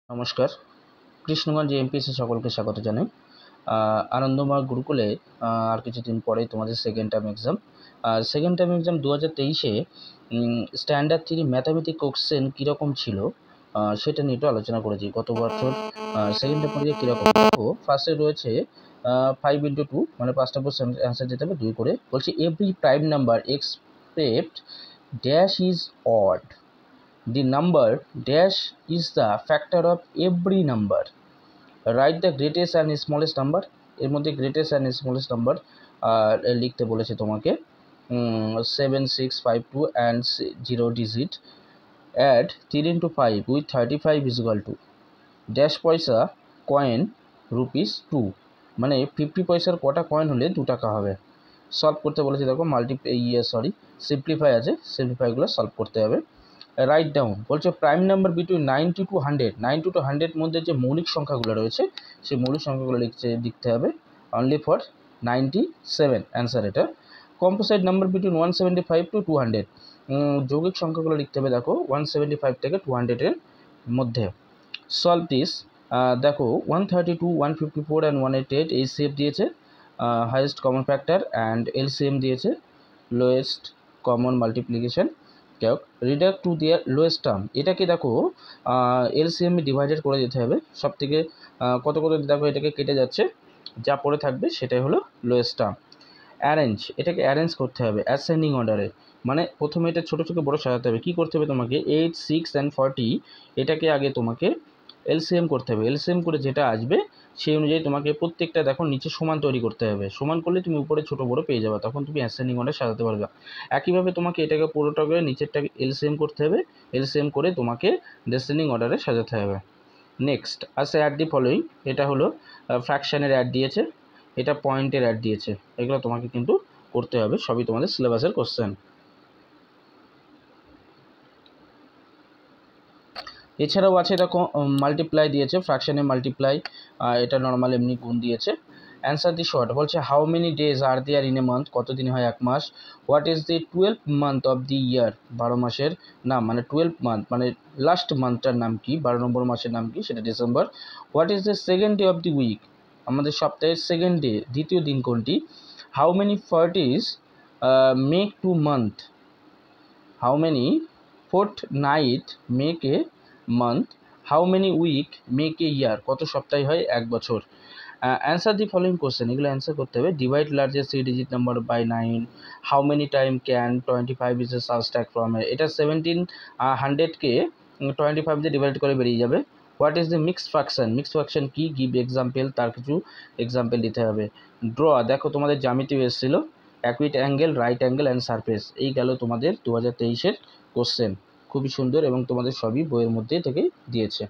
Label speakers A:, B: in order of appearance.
A: নমস্কার, কৃষ্ণগঞ্জ এমপিএসসি সকলকে স্বাগত জানাই। আনন্দময় গুরুকুলে আর কিছুদিন পরেই তোমাদের second term exam. Second term exam 2023-এ স্ট্যান্ডার্ড 3 ম্যাথামেটিক কোশ্চেন কীরকম ছিল সেটা নিয়ে একটু আলোচনা করেছি। গত বছর সেকেন্ড টার্ম পরীক্ষা কীরকম দেখো। ফার্স্টে রয়েছে 5x2 মানে 5টা প্রশ্ন অ্যান্সার দিতে হবে 2 করে। বলছি every prime number expect dash is odd. The number dash is the factor of every number. Write the greatest and smallest number. এর মধ্যে greatest and smallest number লিখতে বলেছে তোমাকে 7, 6, 5, 2 and 0 digit. Add 3 into 5 with 35 is equal to dash পয়সা coin rupees 2 মানে 50 পয়সার কটা coin হলে 2 টাকা হবে। সলভ করতে বলেছে দেখো সিম্পলিফাই আছে, সিম্পলিফাইগুলো সলভ করতে হবে। রাইট ডাউন বলছে prime number between 90 to 100, 90 to 100 মধ্যে যে মৌলিক সংখ্যাগুলো রয়েছে সেই মৌলিক সংখ্যাগুলো লিখতে হবে। অনলি ফর 97 অ্যান্সার এটা। কম্পোসাইট নাম্বার বিটুইন 175 to 200, যৌগিক সংখ্যাগুলো লিখতে হবে দেখো 175 থেকে 200 এর মধ্যে। সলভ দিস দেখো 132, 154 অ্যান্ড 188 এই সেভ দিয়েছে highest common factor and LCM দিয়েছে lowest common multiplication. Reduct to their lowest term, এটাকে দেখো এলসিএম ডিভাইডেড করে দিতে হবে। সব থেকে কত দেখো এটাকে কেটে যাচ্ছে, যা পড়ে থাকবে সেটাই হলো লোয়েস্ট টার্ম। অ্যারেঞ্জ, এটাকে অ্যারেঞ্জ করতে হবে অ্যাসেন্ডিং অর্ডারে, মানে প্রথমে এটা ছোটো ছোটো বড়ো সাজাতে হবে। কী করতে হবে তোমাকে 8, 6 and 40 এটাকে আগে তোমাকে এলসিএম করতে হবে। এলসিএম করে যেটা আসবে সেই অনুযায়ী তোমাকে প্রত্যেকটা দেখো নিচে সমান তৈরি করতে হবে। সমান করলে তুমি উপরে ছোটো বড়ো পেয়ে যাবে, তখন তুমি অ্যাসেন্ডিং অর্ডার সাজাতে পারবে। একইভাবে তোমাকে এটাকে পুরোটাকে নিচেরটাকে এলসিএম করতে হবে, এলসিএম করে তোমাকে ডেসেন্ডিং অর্ডারে সাজাতে হবে। নেক্সট আসে অ্যাড দি ফলোয়িং, এটা হলো ফ্র্যাকশানের অ্যাড দিয়েছে, এটা পয়েন্টের অ্যাড দিয়েছে, এগুলো তোমাকে কিন্তু করতে হবে, সবই তোমাদের সিলেবাসের কোশ্চেন। এছাড়াও আছে দেখো মাল্টিপ্লাই দিয়েছে, ফ্র্যাকশানে মাল্টিপ্লাই, এটা নর্মাল এমনি গুণ দিয়েছে। অ্যান্সার দি শর্ট বলছে how many days are there in a month, কতদিন হয় এক মাস। What is the 12th month of the year, 12 মাসের নাম মানে 12th মান্থ মানে লাস্ট মান্থটার নাম কি, 12 নম্বর মাসের নাম কি, সেটা December. What is the second day of the week, আমাদের সপ্তাহের সেকেন্ড ডে দ্বিতীয় দিন কোনটি। How many 40s make 2 month, how many fortnight make a month, how many week make a year, কত সপ্তাহে হয় এক বছর। অ্যান্সার দি ফলোয়িং কোশ্চেন, এগুলো অ্যান্সার করতে হবে। Divide largest 3 digit number by 9, how many time can 25 is a subtract from a, এটা 1700কে 25 দিয়ে ডিভাইড করে বেরিয়ে যাবে। What is the mixed fraction, mixed fraction কি, গিভ এক্সাম্পল, তার কিছু এক্সাম্পল দিতে হবে। ড্র, দেখো তোমাদের জ্যামিতি এসেছিল acute angle, right angle and surface, এই গেল তোমাদের 2023-এর কোশ্চেন। খুবই সুন্দর এবং তোমাদের সবই বইয়ের মধ্যে থেকে দিয়েছে।